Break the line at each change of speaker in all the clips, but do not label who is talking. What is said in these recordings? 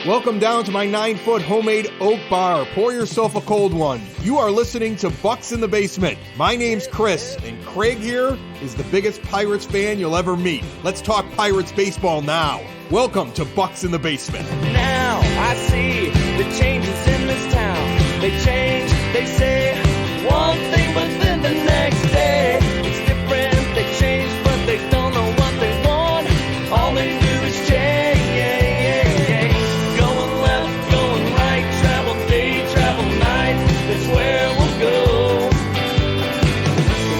Welcome down to my 9-foot homemade oak bar. Pour yourself a cold one. You are listening to Bucs in the Basement. My name's Chris, and Craig here is the biggest Pirates fan you'll ever meet. Let's talk Pirates baseball now. Welcome to Bucs in the Basement.
Now I see the changes in this town. They change, they say one thing, but then the next day it's different. They change, but they don't know what they want. All they do is change. Going left, going right, travel day, travel night. That's where we'll go.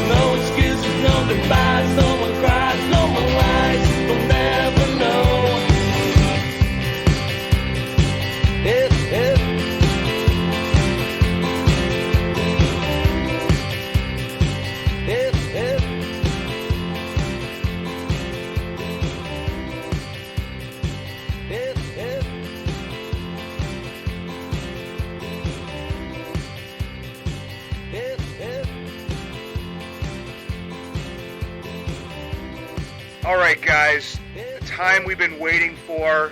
No excuses, no goodbyes, no one cries, no one lies. We'll never know.
All right, guys, the time we've been waiting for.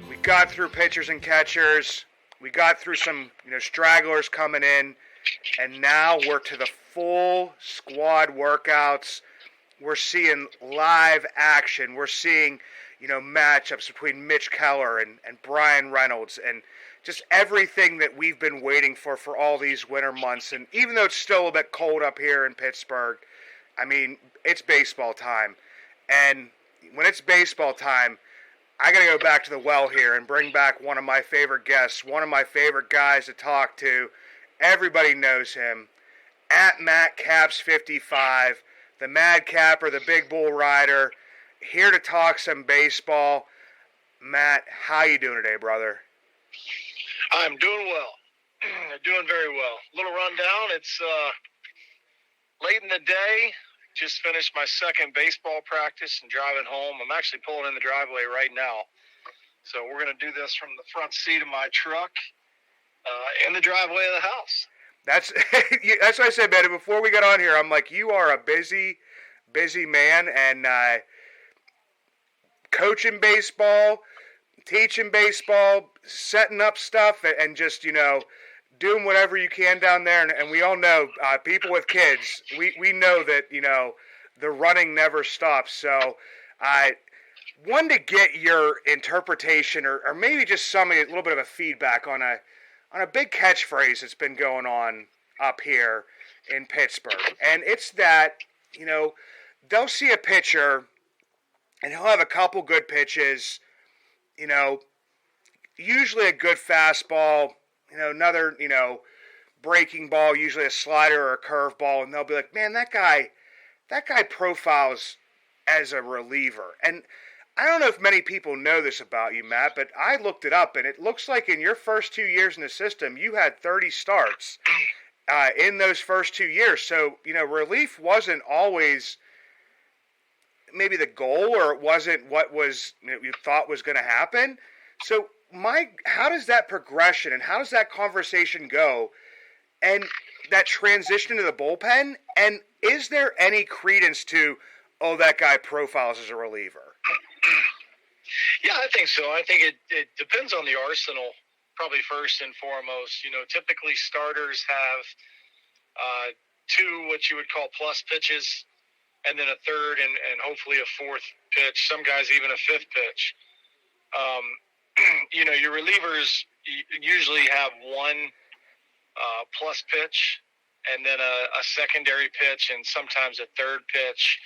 We got through pitchers and catchers. We got through some, stragglers coming in, and now we're to the full squad workouts. We're seeing live action. We're seeing, matchups between Mitch Keller and Brian Reynolds, and just everything that we've been waiting for all these winter months. And even though it's still a bit cold up here in Pittsburgh, it's baseball time. And when it's baseball time, I got to go back to the well here and bring back one of my favorite guests, one of my favorite guys to talk to. Everybody knows him. At Matt Caps 55, the Mad Capper, the Big Bull Rider, here to talk some baseball. Matt, how you doing today, brother?
I'm doing well. Doing very well. Little rundown. It's late in the day. Just finished my second baseball practice and driving home. I'm actually pulling in the driveway right now. So we're going to do this from the front seat of my truck in the driveway of the house.
That's what I said, man. Before we got on here, I'm like, you are a busy man, and coaching baseball, teaching baseball, setting up stuff, and just, doing whatever you can down there. And we all know, people with kids, we know that, the running never stops. So I wanted to get your interpretation or maybe just a little bit of a feedback on a big catchphrase that's been going on up here in Pittsburgh. And it's that, they'll see a pitcher and he'll have a couple good pitches, usually a good fastball, another, breaking ball, usually a slider or a curveball, and they'll be like, man, that guy profiles as a reliever. And I don't know if many people know this about you, Matt, but I looked it up, and it looks like in your first 2 years in the system, you had 30 starts in those first 2 years. So, relief wasn't always maybe the goal, or it wasn't what was you thought was going to happen. So, how does that progression and how does that conversation go, and that transition into the bullpen? And is there any credence to, that guy profiles as a reliever?
Yeah, I think so. I think it depends on the arsenal, probably first and foremost. Typically starters have two what you would call plus pitches, and then a third and hopefully a fourth pitch. Some guys even a fifth pitch. Your relievers usually have one plus pitch and then a secondary pitch and sometimes a third pitch.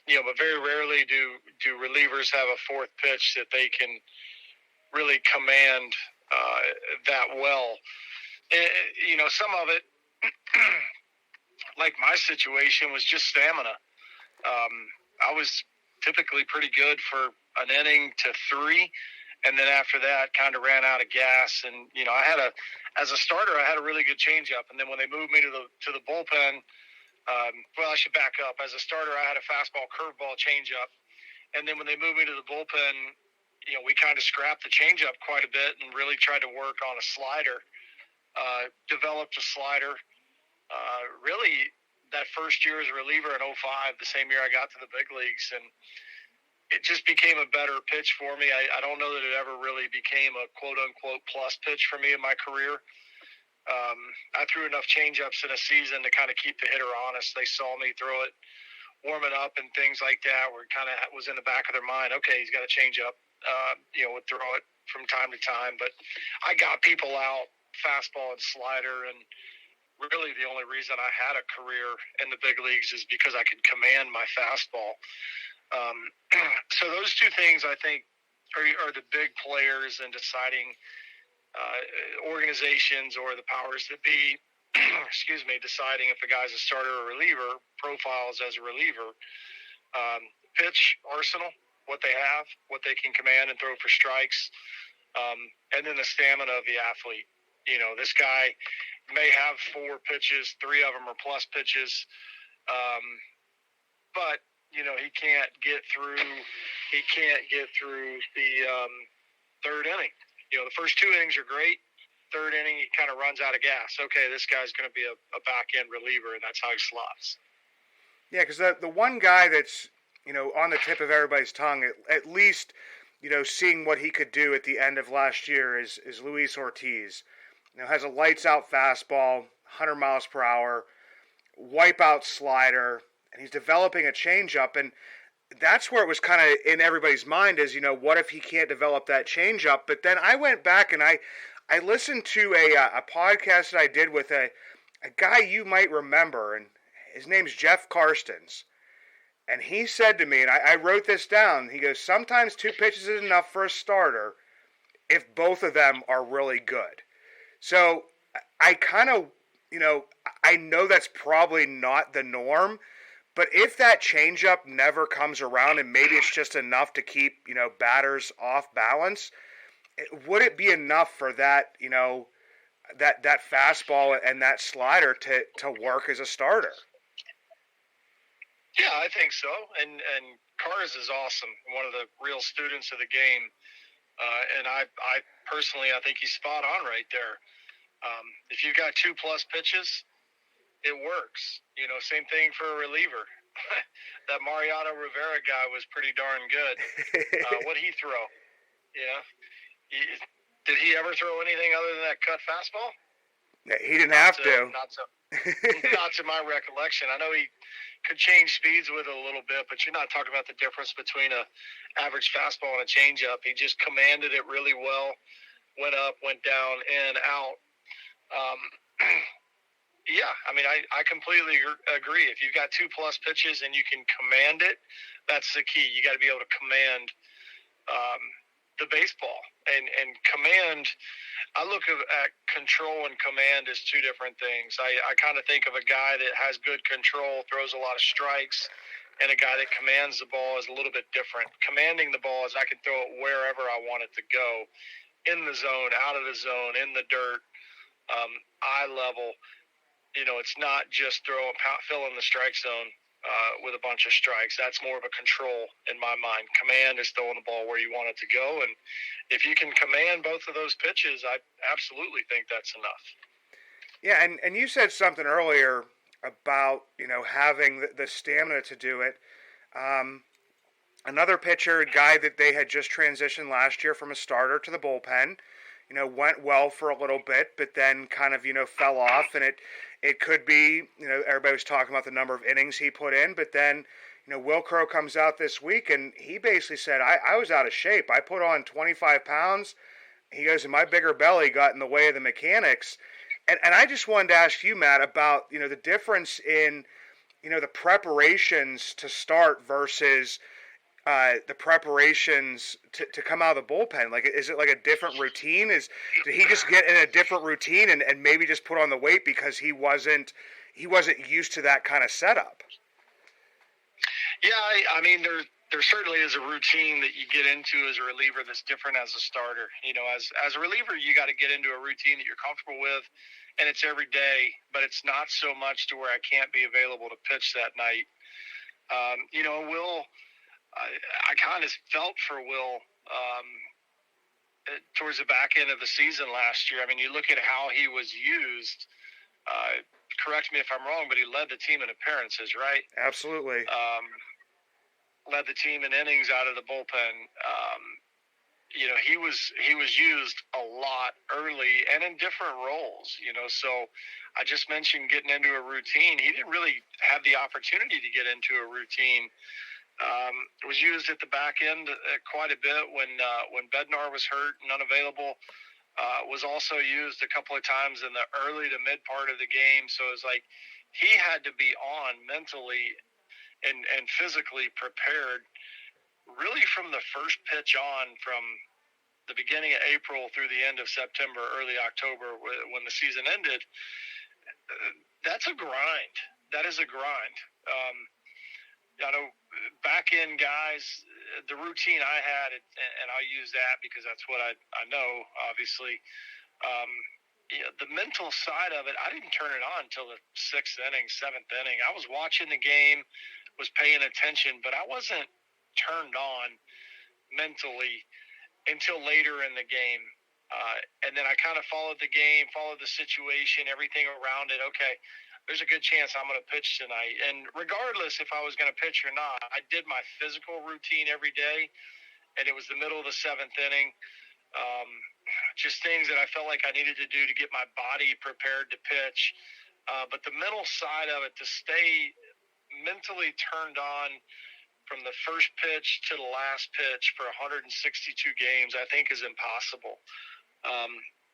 But very rarely do relievers have a fourth pitch that they can really command that well. Some of it, like my situation, was just stamina. I was typically pretty good for an inning to three, and then after that kind of ran out of gas. And as a starter, I had a really good changeup, and then when they moved me to the bullpen, I should back up. As a starter, I had a fastball, curveball, changeup, and then when they moved me to the bullpen, we kind of scrapped the changeup quite a bit and really tried to work on a slider. Developed a slider. Really, that first year as a reliever in 2005, the same year I got to the big leagues, and it just became a better pitch for me. I don't know that it ever really became a quote-unquote plus pitch for me in my career. I threw enough changeups in a season to kind of keep the hitter honest. They saw me throw it warming up and things like that, where it kind of was in the back of their mind, okay, he's got a changeup, would throw it from time to time. But I got people out fastball and slider, and really the only reason I had a career in the big leagues is because I could command my fastball. So those two things, I think, are the big players in deciding organizations or the powers that be, deciding if a guy's a starter or reliever, profiles as a reliever. Pitch arsenal, what they have, what they can command and throw for strikes, and then the stamina of the athlete. This guy may have 4 pitches, 3 of them are plus pitches, but he can't get through the third inning. The first 2 innings are great. Third inning, he kind of runs out of gas. Okay, this guy's going to be a back-end reliever, and that's how he slots.
Yeah, because the one guy that's, on the tip of everybody's tongue, at least, seeing what he could do at the end of last year is Luis Ortiz. Has a lights-out fastball, 100 miles per hour, wipeout slider, and he's developing a changeup, and that's where it was kind of in everybody's mind is, what if he can't develop that changeup? But then I went back and I listened to a podcast that I did with a guy you might remember, and his name's Jeff Karstens. And he said to me, and I wrote this down, he goes, sometimes 2 pitches is enough for a starter if both of them are really good. So I kind of, I know that's probably not the norm, but if that changeup never comes around and maybe it's just enough to keep, batters off balance, would it be enough for that, that fastball and that slider to work as a starter?
Yeah, I think so. And Cars is awesome, one of the real students of the game. And I personally, I think he's spot on right there. If you've got 2+ pitches, it works. Same thing for a reliever. That Mariano Rivera guy was pretty darn good. What'd he throw? Did he ever throw anything other than that cut fastball?
He didn't have to.
Not to my recollection. I know he could change speeds with it a little bit, but you're not talking about the difference between a average fastball and a changeup. He just commanded it really well, went up, went down, in, out. Yeah, I completely agree. If you've got 2+ pitches and you can command it, that's the key. You got to be able to command the baseball. And command, I look at control and command as 2 different things. I kind of think of a guy that has good control, throws a lot of strikes, and a guy that commands the ball is a little bit different. Commanding the ball is I can throw it wherever I want it to go, in the zone, out of the zone, in the dirt, eye level. It's not just fill in the strike zone with a bunch of strikes. That's more of a control in my mind. Command is throwing the ball where you want it to go, and if you can command both of those pitches, I absolutely think that's enough.
Yeah, and you said something earlier about having the stamina to do it. Another pitcher, a guy that they had just transitioned last year from a starter to the bullpen, went well for a little bit, but then kind of, fell off, and it could be, everybody was talking about the number of innings he put in, but then, Will Crow comes out this week, and he basically said, I was out of shape. I put on 25 pounds. He goes, and my bigger belly got in the way of the mechanics. And I just wanted to ask you, Matt, about, the difference in, the preparations to start versus the preparations to come out of the bullpen. Like, is it like a different routine? Did he just get in a different routine and maybe just put on the weight because he wasn't used to that kind of setup?
Yeah, there certainly is a routine that you get into as a reliever that's different as a starter. As a reliever, you got to get into a routine that you're comfortable with, and it's every day, but it's not so much to where I can't be available to pitch that night. Will, I kind of felt for Will towards the back end of the season last year. You look at how he was used. Correct me if I'm wrong, but he led the team in appearances, right?
Absolutely.
led the team in innings out of the bullpen. He was used a lot early and in different roles, so I just mentioned getting into a routine. He didn't really have the opportunity to get into a routine. It was used at the back end quite a bit when Bednar was hurt and unavailable. Was also used a couple of times in the early to mid part of the game. So it was like he had to be on mentally and physically prepared really from the first pitch on, from the beginning of April through the end of September, early October, when the season ended. That's a grind. That is a grind. I know back-end guys, the routine I had, and I'll use that because that's what I know, obviously. The mental side of it, I didn't turn it on until the 6th inning, 7th inning. I was watching the game, was paying attention, but I wasn't turned on mentally until later in the game. And then I kind of followed the game, followed the situation, everything around it. Okay, there's a good chance I'm going to pitch tonight. And regardless if I was going to pitch or not, I did my physical routine every day, and it was the middle of the 7th inning. Just things that I felt like I needed to do to get my body prepared to pitch. But the mental side of it, to stay mentally turned on from the first pitch to the last pitch for 162 games, I think is impossible.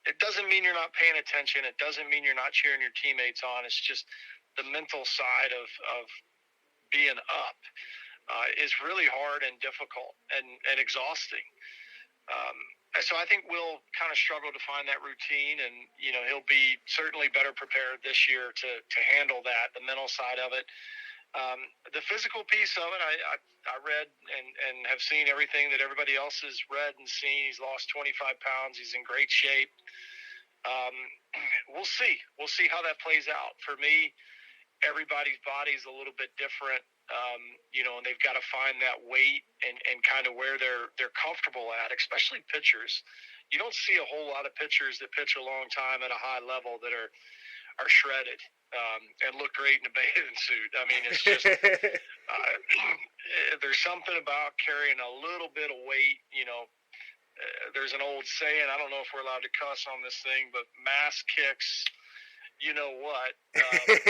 It doesn't mean you're not paying attention. It doesn't mean you're not cheering your teammates on. It's just the mental side of being up is really hard and difficult and exhausting. So I think we'll kind of struggle to find that routine, and he'll be certainly better prepared this year to handle that, the mental side of it. The physical piece of it, I read and have seen everything that everybody else has read and seen. He's lost 25 pounds. He's in great shape. We'll see. We'll see how that plays out. For me, everybody's body is a little bit different, and they've got to find that weight and kind of where they're comfortable at, especially pitchers. You don't see a whole lot of pitchers that pitch a long time at a high level that are shredded. And look great in a bathing suit. I mean, it's just there's something about carrying a little bit of weight. There's an old saying, I don't know if we're allowed to cuss on this thing, but mass kicks, you know what? And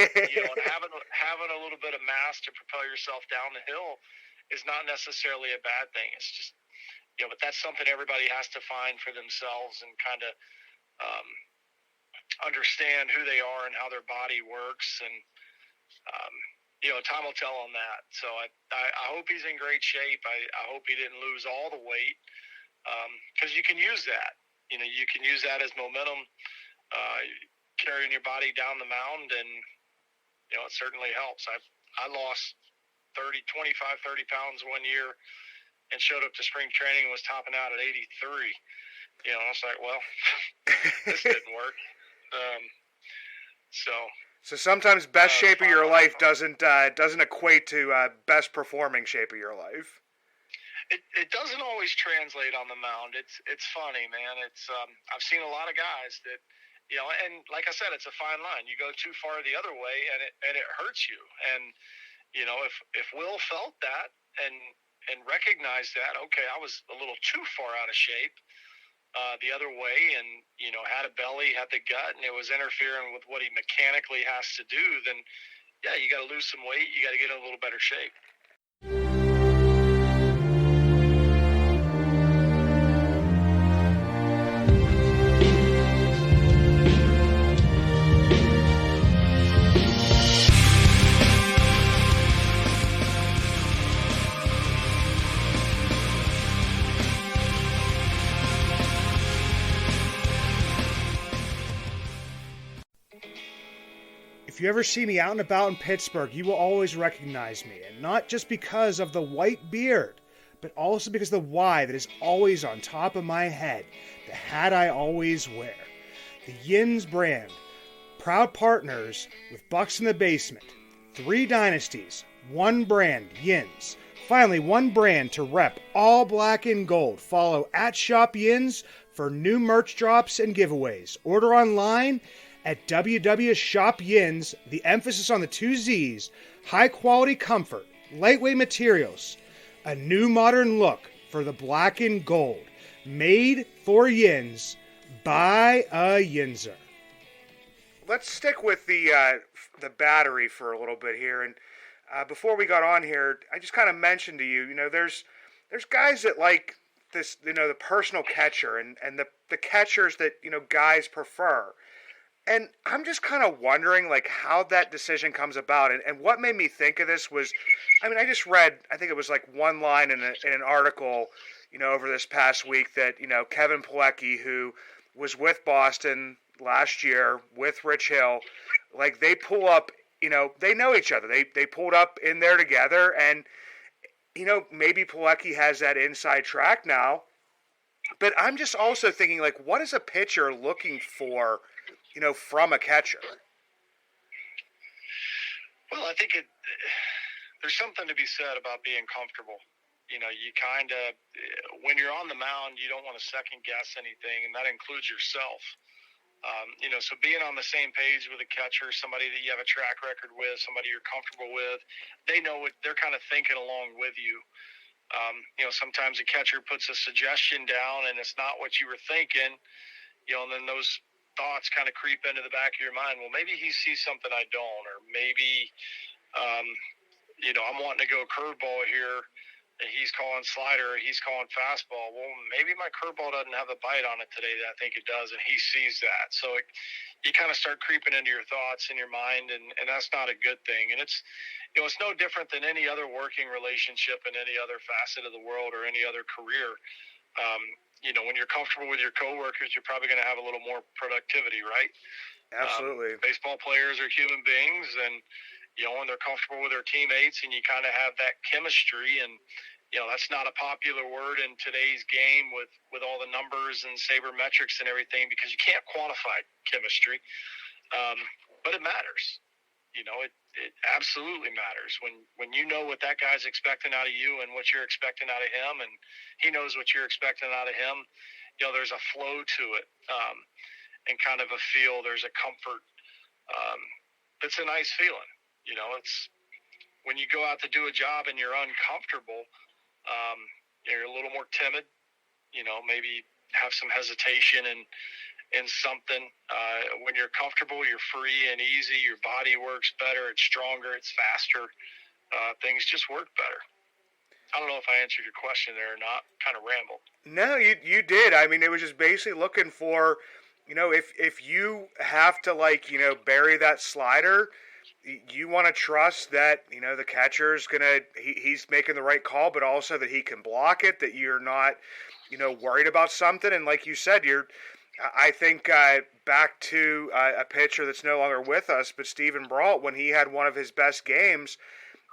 having a little bit of mass to propel yourself down the hill is not necessarily a bad thing. It's just, but that's something everybody has to find for themselves and kind of understand who they are and how their body works, and time will tell on that. So I hope he's in great shape. I hope he didn't lose all the weight, because you can use that. You can use that as momentum, carrying your body down the mound, and it certainly helps. I lost 30 pounds one year and showed up to spring training and was topping out at 83. I was like, well, this didn't work.
So sometimes best shape of your life doesn't equate to best performing shape of your life.
It doesn't always translate on the mound. It's funny, man. I've seen a lot of guys that and like I said, it's a fine line. You go too far the other way, and it hurts you. And if Will felt that and recognized that, okay, I was a little too far out of shape the other way, and had a belly, had the gut, and it was interfering with what he mechanically has to do, then yeah, you got to lose some weight, you got to get in a little better shape.
If you ever see me out and about in Pittsburgh, you will always recognize me, and not just because of the white beard, but also because of the Y that is always on top of my head, the hat I always wear. The Yins brand, proud partners with Bucs in the Basement. 3 dynasties, 1 brand, Yins. Finally, 1 brand to rep all black and gold. Follow @ShopYins for new merch drops and giveaways. Order online at www.shopyins, the emphasis on the 2 Z's, high quality comfort, lightweight materials, A new modern look for the black and gold. Made for Yins by a Yinzer.
Let's stick with the battery for a little bit here. And before we got on here, I just kind of mentioned to you, there's guys that like this, the personal catcher and the catchers that, guys prefer. And I'm just kind of wondering, like, how that decision comes about. And what made me think of this was, I just read, I think it was like one line in an article, over this past week that, Kevin Pilecki, who was with Boston last year with Rich Hill, like, they pull up, they know each other. They pulled up in there together, and, maybe Pilecki has that inside track now. But I'm just also thinking, like, what is a pitcher looking for, from a catcher?
Well, I think there's something to be said about being comfortable. You kind of, when you're on the mound, you don't want to second guess anything, and that includes yourself. So being on the same page with a catcher, somebody that you have a track record with, somebody you're comfortable with, they know what they're kind of thinking along with you. Sometimes a catcher puts a suggestion down and it's not what you were thinking, and then those thoughts kind of creep into the back of your mind. Well, maybe he sees something I don't, or maybe, I'm wanting to go curveball here. He's calling slider, or he's calling fastball. Well, maybe my curveball doesn't have a bite on it today that I think it does, and he sees that. So you kind of start creeping into your thoughts in your mind, and that's not a good thing. And it's no different than any other working relationship in any other facet of the world or any other career. When you're comfortable with your coworkers, you're probably going to have a little more productivity, right?
Absolutely.
Baseball players are human beings, and when they're comfortable with their teammates and you kind of have that chemistry, and that's not a popular word in today's game with all the numbers and sabermetrics and everything, because you can't quantify chemistry, but it matters. It absolutely matters when you know what that guy's expecting out of you and what you're expecting out of him, and he knows what you're expecting out of him. There's a flow to it, and kind of a feel. There's a comfort. It's a nice feeling. It's when you go out to do a job and you're uncomfortable, you're a little more timid, maybe have some hesitation in something. When you're comfortable, you're free and easy, your body works better, it's stronger, it's faster, things just work better. I don't know if I answered your question there or not, kind of rambled.
No, you did. It was just basically looking for, if you have to, bury that slider, you want to trust that, the catcher's he's making the right call, but also that he can block it, that you're not, worried about something. And like you said, I think back to a pitcher that's no longer with us, but Stephen Brault, when he had one of his best games,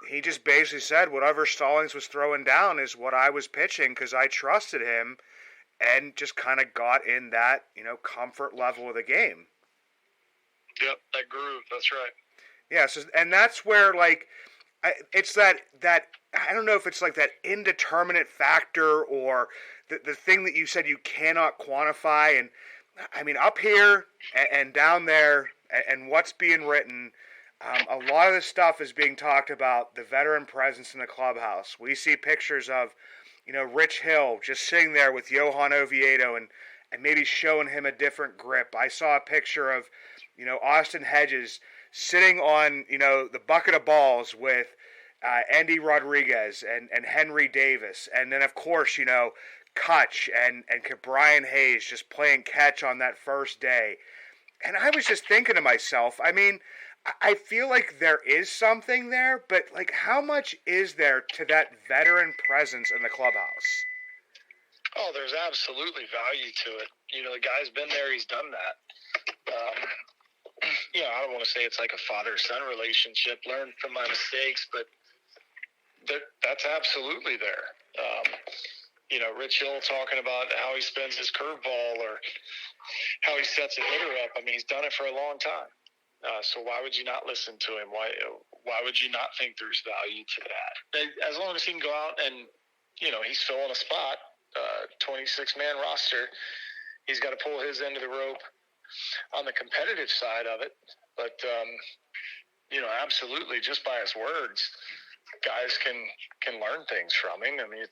he just basically said whatever Stallings was throwing down is what I was pitching because I trusted him, and just kind of got in that, comfort level of the game.
Yep, that groove, that's right.
Yeah, so, and that's where, it's that I don't know if it's like that indeterminate factor or the thing that you said you cannot quantify. And, up here and down there and what's being written, a lot of this stuff is being talked about, the veteran presence in the clubhouse. We see pictures of, Rich Hill just sitting there with Johan Oviedo and maybe showing him a different grip. I saw a picture of, Austin Hedges sitting on, the bucket of balls with Andy Rodriguez and Henry Davis. And then, of course, Kutch and Brian Hayes just playing catch on that first day. And I was just thinking to myself, I feel like there is something there, but, how much is there to that veteran presence in the clubhouse?
Oh, there's absolutely value to it. The guy's been there, he's done that. I don't want to say it's like a father-son relationship, learn from my mistakes, but that's absolutely there. Rich Hill talking about how he spends his curveball or how he sets a hitter up. He's done it for a long time. So why would you not listen to him? Why would you not think there's value to that? As long as he can go out and, he's filling a spot, 26-man roster, he's got to pull his end of the rope on the competitive side of it. But, absolutely, just by his words, guys can learn things from him. I mean,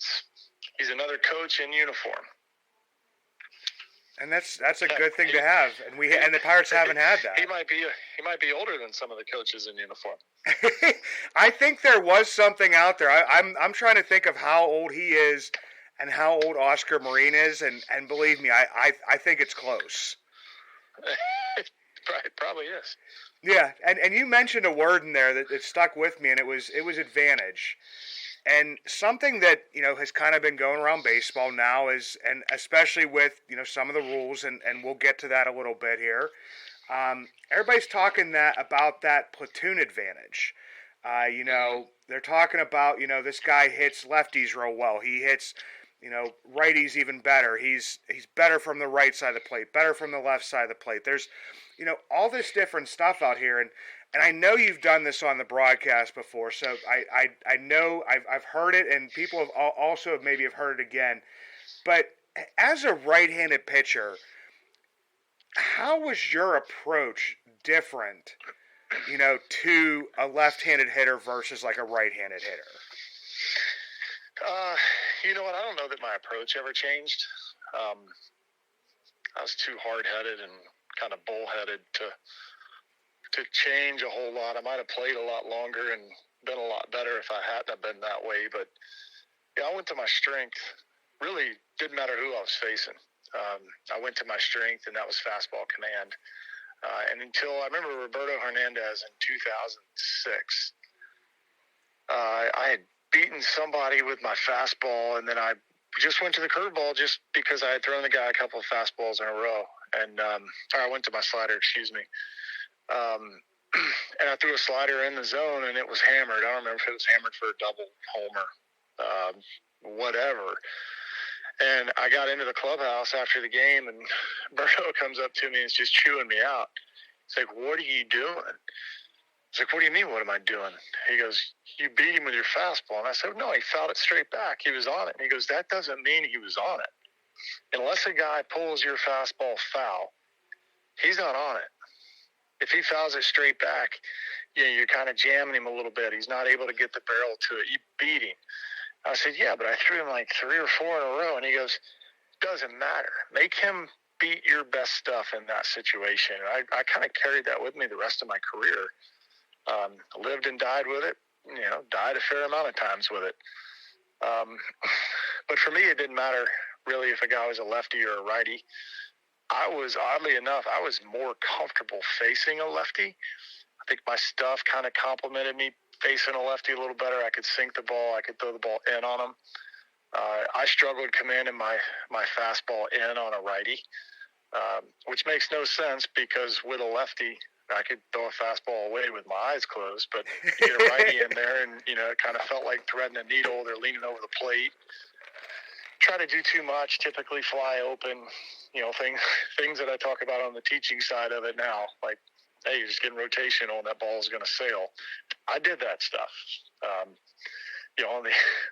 he's another coach in uniform.
And that's a good thing to have, and the Pirates haven't had that.
He might be older than some of the coaches in uniform.
I think there was something out there. I'm trying to think of how old he is and how old Oscar Marine is, and believe me, I think it's close.
It probably is.
Yeah, and you mentioned a word in there that stuck with me, and it was advantage. And something that, has kind of been going around baseball now is, and especially with, some of the rules, and we'll get to that a little bit here, everybody's talking about that platoon advantage. They're talking about, this guy hits lefties real well. He hits, righties even better. He's better from the right side of the plate, better from the left side of the plate. There's, all this different stuff out here, and I know you've done this on the broadcast before, so I know I've heard it, and people have also maybe have heard it again. But as a right-handed pitcher, how was your approach different, to a left-handed hitter versus like a right-handed hitter?
You know what? I don't know that my approach ever changed. I was too hard-headed and kind of bullheaded to change a whole lot. I might have played a lot longer and been a lot better if I hadn't been that way. But yeah, I went to my strength. Really didn't matter who I was facing. I went to my strength, and that was fastball command. And until I remember Roberto Hernandez in 2006, I had beaten somebody with my fastball, and then I just went to the curveball just because I had thrown the guy a couple of fastballs in a row. And I went to my slider, excuse me. And I threw a slider in the zone, and it was hammered. I don't remember if it was hammered for a double, homer, whatever. And I got into the clubhouse after the game, and Berto comes up to me and is just chewing me out. He's like, "What are you doing?" I was like, "What do you mean, what am I doing?" He goes, "You beat him with your fastball." And I said, "No, he fouled it straight back. He was on it." And he goes, "That doesn't mean he was on it. Unless a guy pulls your fastball foul, he's not on it. If he fouls it straight back, you're kind of jamming him a little bit. He's not able to get the barrel to it. You beat him." I said, "Yeah, but I threw him like 3 or 4 in a row." And he goes, "Doesn't matter. Make him beat your best stuff in that situation." And I kind of carried that with me the rest of my career. Lived and died with it, died a fair amount of times with it. But for me, it didn't matter really if a guy was a lefty or a righty. Oddly enough, I was more comfortable facing a lefty. I think my stuff kind of complimented me facing a lefty a little better. I could sink the ball. I could throw the ball in on him. I struggled commanding my fastball in on a righty, which makes no sense because with a lefty, I could throw a fastball away with my eyes closed, but get a righty in there and, it kind of felt like threading a needle. They're leaning over the plate. Try to do too much, typically fly open, things that I talk about on the teaching side of it now, like, hey, you're just getting rotational and that ball is going to sail. I did that stuff.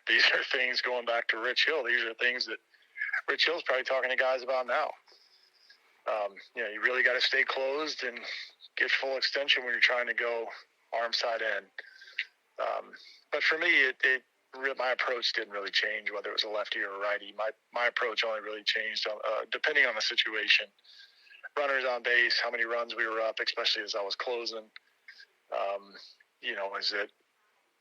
These are things going back to Rich Hill. These are things that Rich Hill's probably talking to guys about now. You really got to stay closed and get full extension when you're trying to go arm side end. But for me, my approach didn't really change, whether it was a lefty or a righty. My approach only really changed depending on the situation. Runners on base, how many runs we were up, especially as I was closing.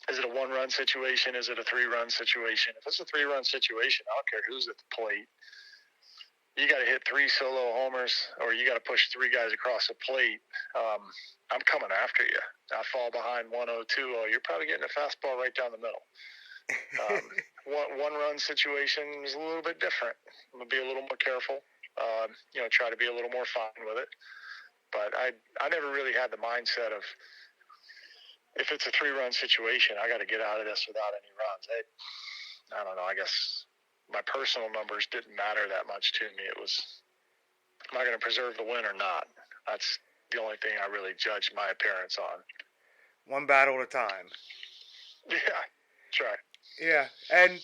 Is it a 1-run situation? Is it a 3-run situation? If it's a 3-run situation, I don't care who's at the plate. You got to hit 3 solo homers, or you got to push 3 guys across the plate. I'm coming after you. I fall behind 1-0, 2-0. You're probably getting a fastball right down the middle. One-run situation is a little bit different. I'm going to be a little more careful. Try to be a little more fine with it. But I never really had the mindset of, if it's a 3-run situation, I got to get out of this without any runs. I don't know. I guess my personal numbers didn't matter that much to me. It was, am I going to preserve the win or not? That's the only thing I really judged my appearance on.
One battle at a time.
Yeah, that's right.
Yeah, and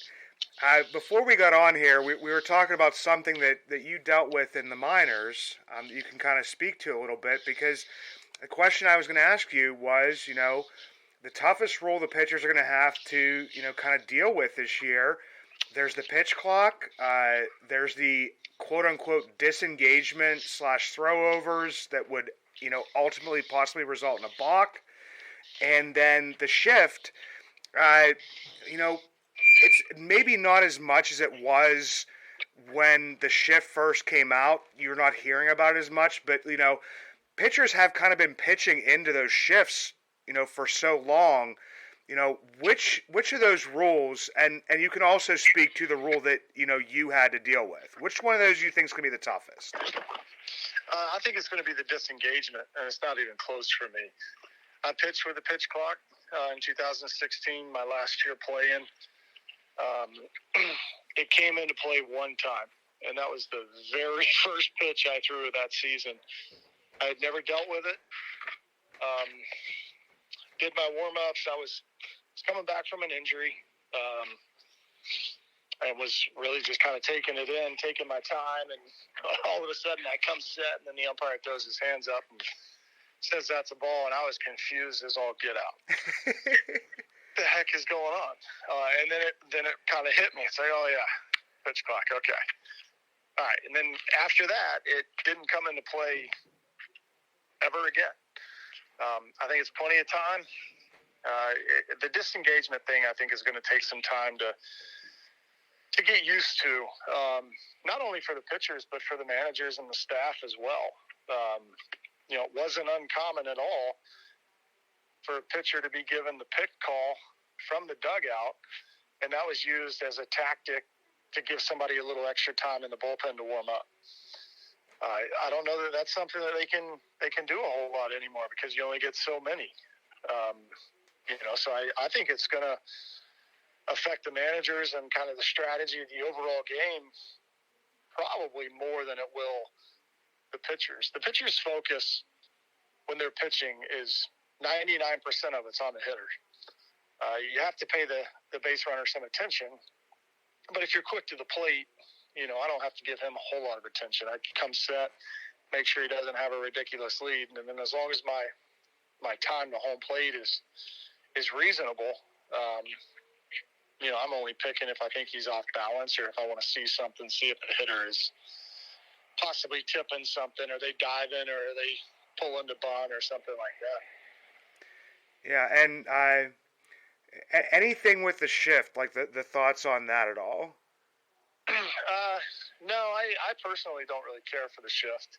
before we got on here, we were talking about something that you dealt with in the minors. You can kind of speak to a little bit, because the question I was going to ask you was, the toughest role the pitchers are going to have to, kind of deal with this year. There's the pitch clock. There's the quote-unquote disengagement / throwovers that would, ultimately possibly result in a balk. And then the shift, it's maybe not as much as it was when the shift first came out. You're not hearing about it as much, but, pitchers have kind of been pitching into those shifts, for so long. Which of those rules, and you can also speak to the rule that, you had to deal with. Which one of those you think is going to be the toughest?
I think it's going to be the disengagement, and it's not even close for me. I pitched with the pitch clock in 2016, my last year playing. It came into play one time, and that was the very first pitch I threw that season. I had never dealt with it. Did my warm-ups. I was coming back from an injury. I was really just kind of taking it in, taking my time, and all of a sudden I come set, and then the umpire throws his hands up and says that's a ball, and I was confused as all get out. The heck is going on? And then it kind of hit me. It's like, oh yeah, pitch clock, okay. All right, and then after that, it didn't come into play ever again. I think it's plenty of time. The disengagement thing, I think, is going to take some time to get used to, not only for the pitchers, but for the managers and the staff as well. It wasn't uncommon at all for a pitcher to be given the pick call from the dugout, and that was used as a tactic to give somebody a little extra time in the bullpen to warm up. I don't know that that's something that they can do a whole lot anymore because you only get so many. So I think it's going to affect the managers and kind of the strategy of the overall game probably more than it will the pitchers. The pitchers' focus when they're pitching is 99% of it's on the hitter. You have to pay the base runner some attention, but if you're quick to the plate, I don't have to give him a whole lot of attention. I come set, make sure he doesn't have a ridiculous lead, and then as long as my time to home plate is reasonable, I'm only picking if I think he's off balance or if I want to see something, see if the hitter is possibly tipping something, or they diving, or are they pulling the bunt or something like that.
Yeah, and anything with the shift, like the thoughts on that at all?
No, I personally don't really care for the shift.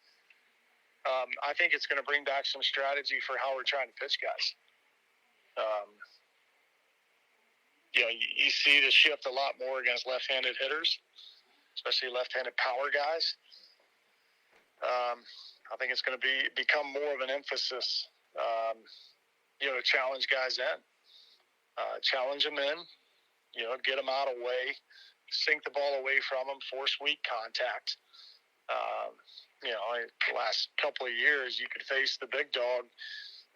I think it's going to bring back some strategy for how we're trying to pitch guys. You see the shift a lot more against left-handed hitters, especially left-handed power guys. I think it's going to become more of an emphasis, to challenge guys in. Challenge them in, get them out of way, sink the ball away from them, force weak contact. The last couple of years, you could face the big dog,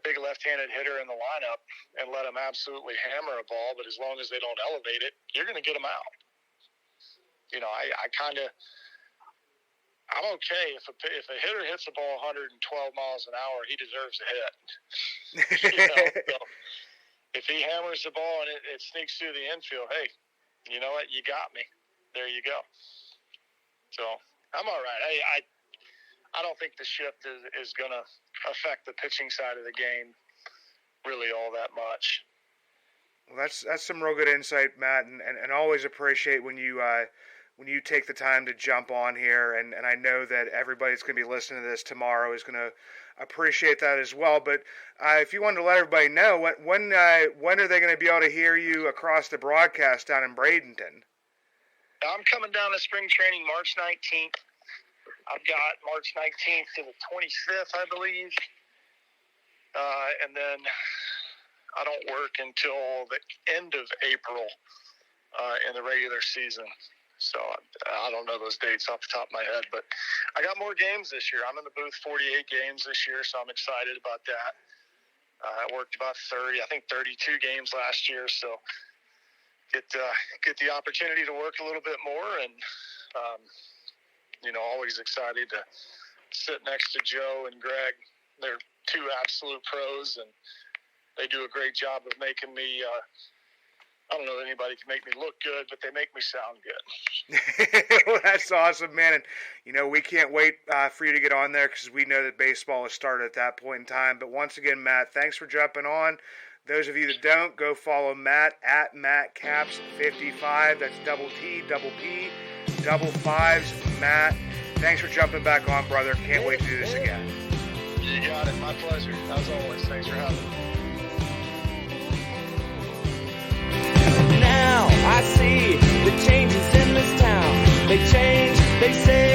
big left-handed hitter in the lineup and let them absolutely hammer a ball, but as long as they don't elevate it, you're going to get them out. I'm okay if a hitter hits a ball 112 miles an hour, he deserves a hit. So if he hammers the ball and it sneaks through the infield, hey, you know what? You got me. There you go. So I'm all right. I don't think the shift is going to affect the pitching side of the game really all that much.
Well, that's some real good insight, Matt, and always appreciate when you take the time to jump on here, and I know that everybody's going to be listening to this tomorrow is going to appreciate that as well. But if you wanted to let everybody know, when are they going to be able to hear you across the broadcast down in Bradenton?
I'm coming down to spring training March 19th. I've got March 19th to the 25th, I believe. And then I don't work until the end of April in the regular season. So I don't know those dates off the top of my head, but I got more games this year. I'm in the booth 48 games this year, so I'm excited about that. I worked about 32 games last year, so get the opportunity to work a little bit more, and always excited to sit next to Joe and Greg. They're two absolute pros, and they do a great job of making me. I don't know that anybody can make me look good, but they make me sound good.
Well, that's awesome, man. And, we can't wait for you to get on there because we know that baseball has started at that point in time. But once again, Matt, thanks for jumping on. Those of you that don't, go follow Matt at MattCaps55. That's double T, double P, double fives, Matt. Thanks for jumping back on, brother. Can't wait to do this again.
You got it. My pleasure. As always. Thanks for having me.
Now I see the changes in this town. They change, they say